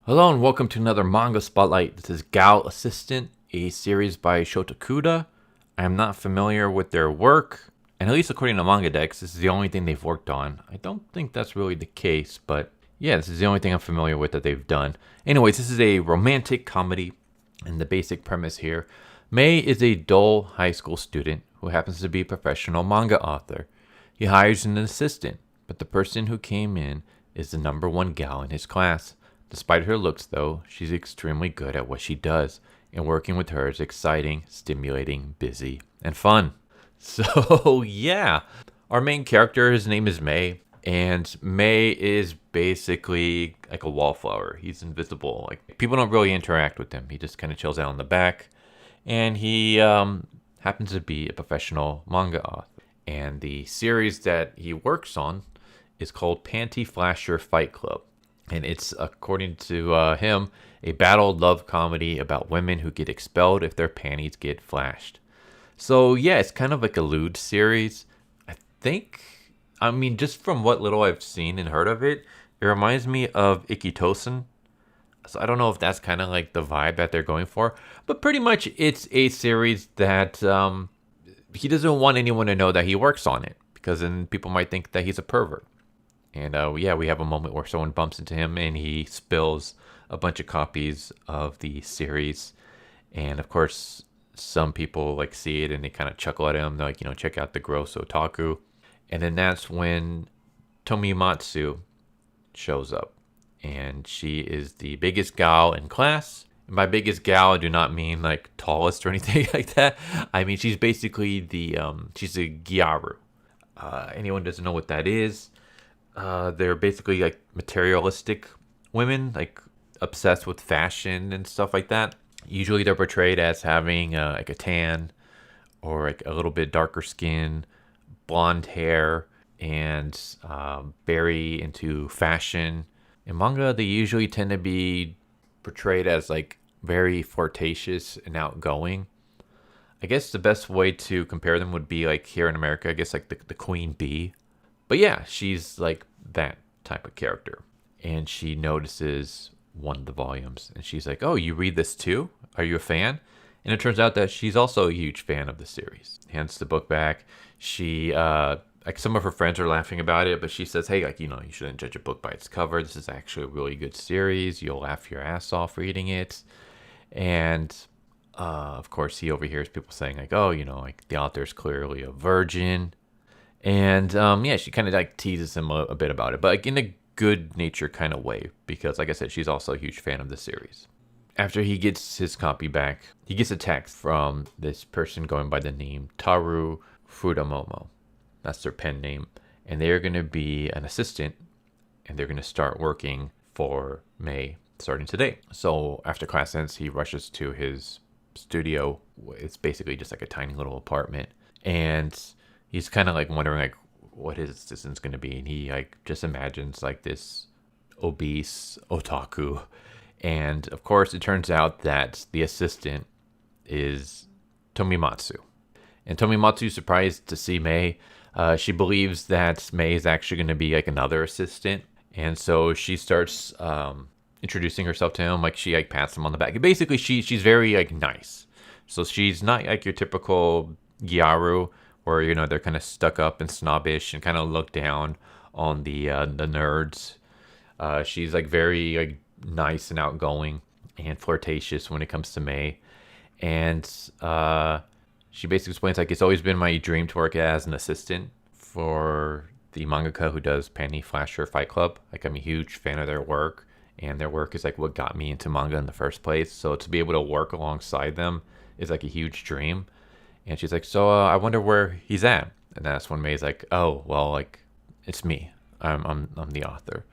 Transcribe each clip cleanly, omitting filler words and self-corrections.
Hello and welcome to another Manga Spotlight. This is Gal Assistant, a series by Shotokuda. I am not familiar with their work, and at least according to Manga Dex, this is the only thing they've worked on. I don't think that's really the case, but yeah, this is the only thing I'm familiar with that they've done. Anyways, this is a romantic comedy, and the basic premise here. Mei is a dull high school student who happens to be a professional manga author. He hires an assistant, but the person who came in is the number one gal in his class. Despite her looks, though, she's extremely good at what she does, and working with her is exciting, stimulating, busy, and fun. So, yeah. Our main character, his name is Mei, and Mei is basically like a wallflower. He's invisible. Like, people don't really interact with him. He just kind of chills out in the back, and he happens to be a professional manga author. And the series that he works on is called Panty Flasher Fight Club. And it's, according to him, a battle love comedy about women who get expelled if their panties get flashed. So, yeah, it's kind of like a lewd series. Just from what little I've seen and heard of it, it reminds me of Ikitosen. So I don't know if that's kind of like the vibe that they're going for. But pretty much it's a series that he doesn't want anyone to know that he works on it, because then people might think that he's a pervert. And we have a moment where someone bumps into him and he spills a bunch of copies of the series. And of course, some people like see it and they kind of chuckle at him. They're like, check out the gross otaku. And then that's when Tomimatsu shows up. And she is the biggest gal in class. And by biggest gal, I do not mean like tallest or anything like that. I mean, she's basically she's a gyaru. Anyone doesn't know what that is. They're basically like materialistic women, like obsessed with fashion and stuff like that. Usually they're portrayed as having like a tan or like a little bit darker skin, blonde hair, and very into fashion. In manga, they usually tend to be portrayed as like very flirtatious and outgoing. I guess the best way to compare them would be like here in America, I guess like the queen bee. But yeah, she's like that type of character. And she notices one of the volumes. And she's like, oh, you read this too? Are you a fan? And it turns out that she's also a huge fan of the series. Hands the book back. She, like some of her friends are laughing about it, but she says, hey, like, you shouldn't judge a book by its cover. This is actually a really good series. You'll laugh your ass off reading it. And of course, he overhears people saying like, oh, like the author's clearly a virgin. And she kind of like teases him a bit about it, but like in a good nature kind of way, because like I said, she's also a huge fan of the series. After he gets his copy back, he gets a text from this person going by the name Taru Fudamomo. That's their pen name. And they're going to be an assistant, and they're going to start working for Mei starting today. So after class ends, he rushes to his studio. It's basically just like a tiny little apartment. And he's kind of like wondering like what his assistant's going to be. And he like just imagines like this obese otaku. And of course, it turns out that the assistant is Tomimatsu. And Tomimatsu's surprised to see Mei. She believes that Mei is actually going to be like another assistant. And so she starts introducing herself to him. Like she like pats him on the back. Basically, she's very like nice. So she's not like your typical gyaru, where they're kind of stuck up and snobbish and kind of look down on the nerds. She's like very like nice and outgoing and flirtatious when it comes to Mei. And she basically explains like it's always been my dream to work as an assistant for the mangaka who does Panty Flasher Fight Club. Like I'm a huge fan of their work, and their work is like what got me into manga in the first place. So to be able to work alongside them is like a huge dream. And she's like, so I wonder where he's at. And that's when Mei's like, oh, well, like, it's me. I'm the author.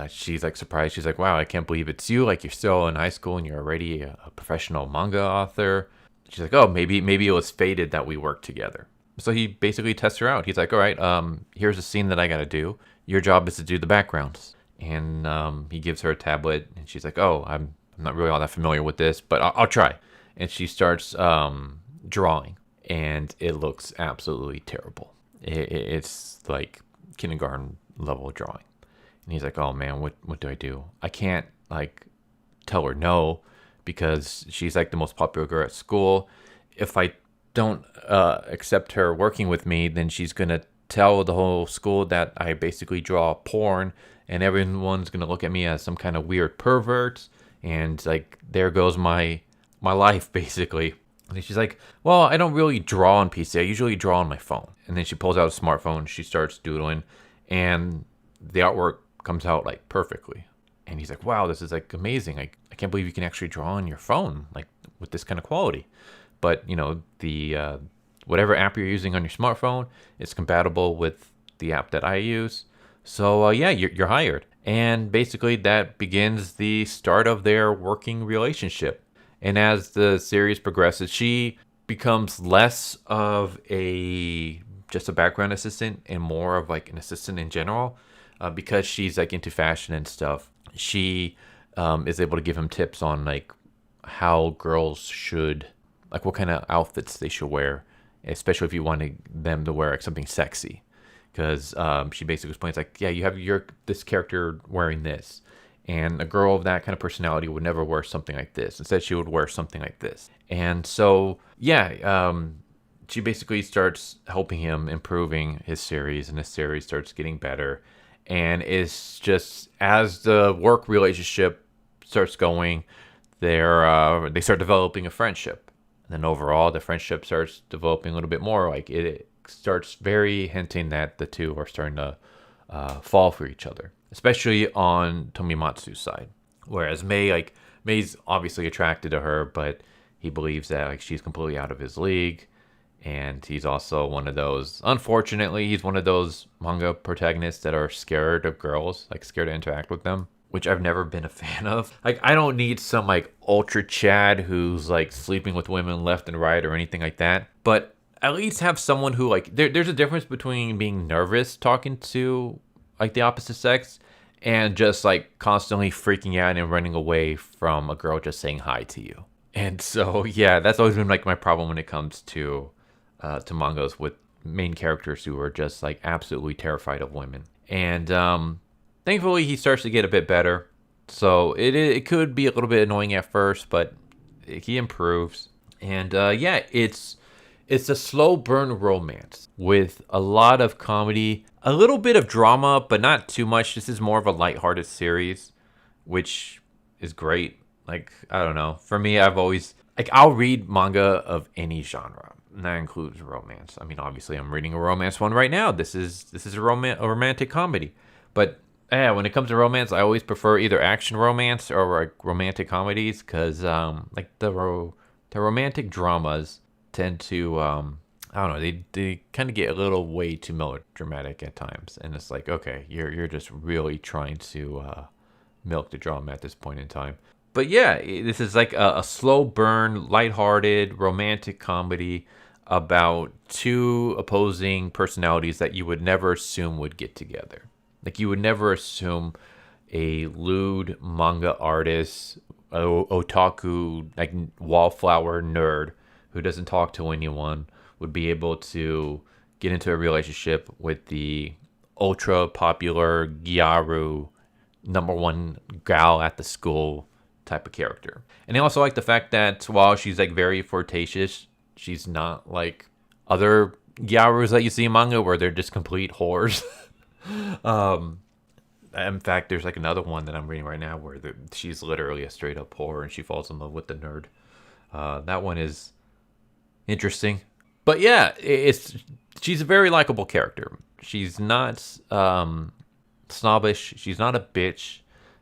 She's like surprised. She's like, wow, I can't believe it's you. Like, you're still in high school and you're already a professional manga author. She's like, oh, maybe it was fated that we worked together. So he basically tests her out. He's like, all right, here's a scene that I got to do. Your job is to do the backgrounds. And he gives her a tablet. And she's like, oh, I'm not really all that familiar with this, but I'll try. And she starts drawing, and it looks absolutely terrible. It's like kindergarten level drawing. And he's like, oh man, what do I do? I can't like tell her no because she's like the most popular girl at school. If I don't accept her working with me, then she's gonna tell the whole school that I basically draw porn, and everyone's gonna look at me as some kind of weird pervert. And like there goes my life basically. And she's like, well, I don't really draw on PC. I usually draw on my phone. And then she pulls out a smartphone. She starts doodling, and the artwork comes out like perfectly. And he's like, wow, this is like amazing. I can't believe you can actually draw on your phone like with this kind of quality. But you know, the whatever app you're using on your smartphone is compatible with the app that I use. So yeah, you're hired. And basically that begins the start of their working relationship. And as the series progresses, she becomes less of a just a background assistant and more of like an assistant in general, because she's like into fashion and stuff. She is able to give him tips on like how girls should, like what kind of outfits they should wear, especially if you wanted them to wear like something sexy. Because she basically explains like, yeah, you have this character wearing this, and a girl of that kind of personality would never wear something like this. Instead, she would wear something like this. And so, yeah, she basically starts helping him improving his series, and his series starts getting better. And it's just as the work relationship starts going, they start developing a friendship. And then overall, the friendship starts developing a little bit more. Like it starts very hinting that the two are starting to fall for each other, especially on Tomimatsu's side. Whereas May's obviously attracted to her, but he believes that like she's completely out of his league. And he's also one of those, unfortunately, he's one of those manga protagonists that are scared of girls, like scared to interact with them, which I've never been a fan of. Like, I don't need some like ultra Chad who's like sleeping with women left and right or anything like that. But at least have someone who like, there's a difference between being nervous talking to like the opposite sex and just like constantly freaking out and running away from a girl just saying hi to you. And so, yeah, that's always been like my problem when it comes to mangas with main characters who are just like absolutely terrified of women. And thankfully, he starts to get a bit better. So it could be a little bit annoying at first, but he improves. And yeah, it's a slow burn romance with a lot of comedy, a little bit of drama, but not too much. This is more of a lighthearted series, which is great. Like, I don't know. For me, I've always like I'll read manga of any genre. And that includes romance. I mean, obviously, I'm reading a romance one right now. This is a romantic comedy. But yeah, when it comes to romance, I always prefer either action romance or like romantic comedies, because like the romantic dramas tend to I don't know, they kind of get a little way too melodramatic at times, and it's like, okay, you're just really trying to milk the drama at this point in time. But yeah, this is like a slow burn, lighthearted, romantic comedy about two opposing personalities that you would never assume would get together. Like, you would never assume a lewd manga artist, otaku, like wallflower nerd who doesn't talk to anyone would be able to get into a relationship with the ultra popular Gyaru, number one gal at the school type of character. And I also like the fact that while she's like very flirtatious, she's not like other Gyarus that you see in manga where they're just complete whores. In fact, there's like another one that I'm reading right now where she's literally a straight up whore and she falls in love with the nerd. That one is interesting. But yeah, she's a very likable character. She's not snobbish. She's not a bitch.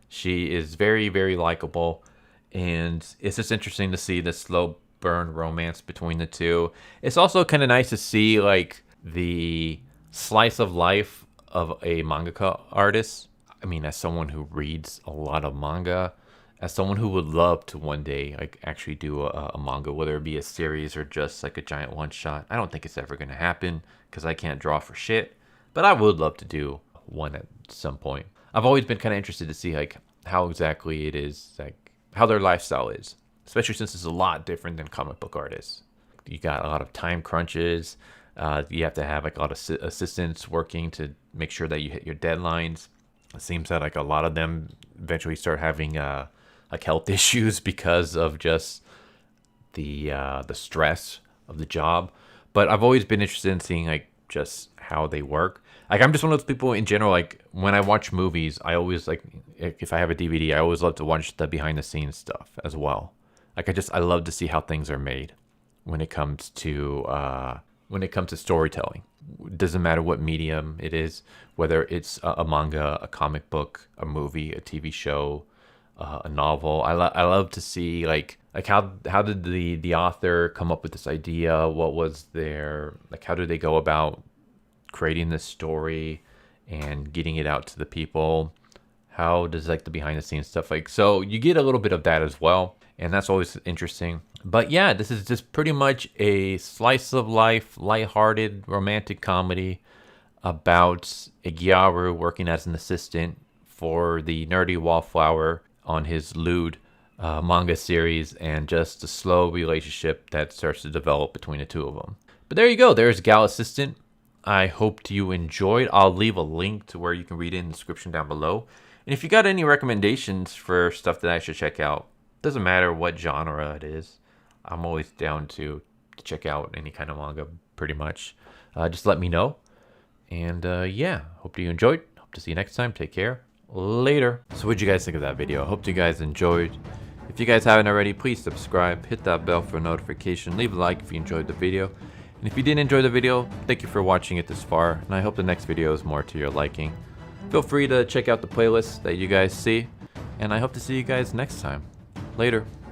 She is very, very likable. And it's just interesting to see the slow burn romance between the two. It's also kind of nice to see like the slice of life of a mangaka artist. I mean, as someone who reads a lot of manga, as someone who would love to one day like actually do a manga, whether it be a series or just like a giant one shot. I don't think it's ever going to happen because I can't draw for shit, but I would love to do one at some point. I've always been kind of interested to see like how exactly it is, like how their lifestyle is, especially since it's a lot different than comic book artists. You got a lot of time crunches. You have to have like a lot of assistants working to make sure that you hit your deadlines. It seems that like a lot of them eventually start having like health issues because of just the stress of the job. But I've always been interested in seeing like just how they work. Like I'm just one of those people in general. Like when I watch movies, I always like if I have a DVD, I always love to watch the behind the scenes stuff as well. Like I love to see how things are made when it comes to storytelling. It doesn't matter what medium it is, whether it's a manga, a comic book, a movie, a TV show, a novel. I love to see like how did the author come up with this idea? What was their like? How did they go about creating this story and getting it out to the people? How does like the behind the scenes stuff like? So you get a little bit of that as well, and that's always interesting. But yeah, this is just pretty much a slice of life, lighthearted, romantic comedy about Igyaru working as an assistant for the nerdy wallflower on his lewd manga series, and just a slow relationship that starts to develop between the two of them. But there you go. There's Gal Assistant. I hope you enjoyed. I'll leave a link to where you can read it in the description down below. And if you got any recommendations for stuff that I should check out, doesn't matter what genre it is, I'm always down to check out any kind of manga, pretty much. Just let me know. And yeah, hope you enjoyed. Hope to see you next time. Take care. Later. So what'd you guys think of that video? I hope you guys enjoyed. If you guys haven't already, please subscribe, hit that bell for a notification, leave a like if you enjoyed the video. And if you didn't enjoy the video, thank you for watching it this far, and I hope the next video is more to your liking. Feel free to check out the playlist that you guys see, and I hope to see you guys next time. Later.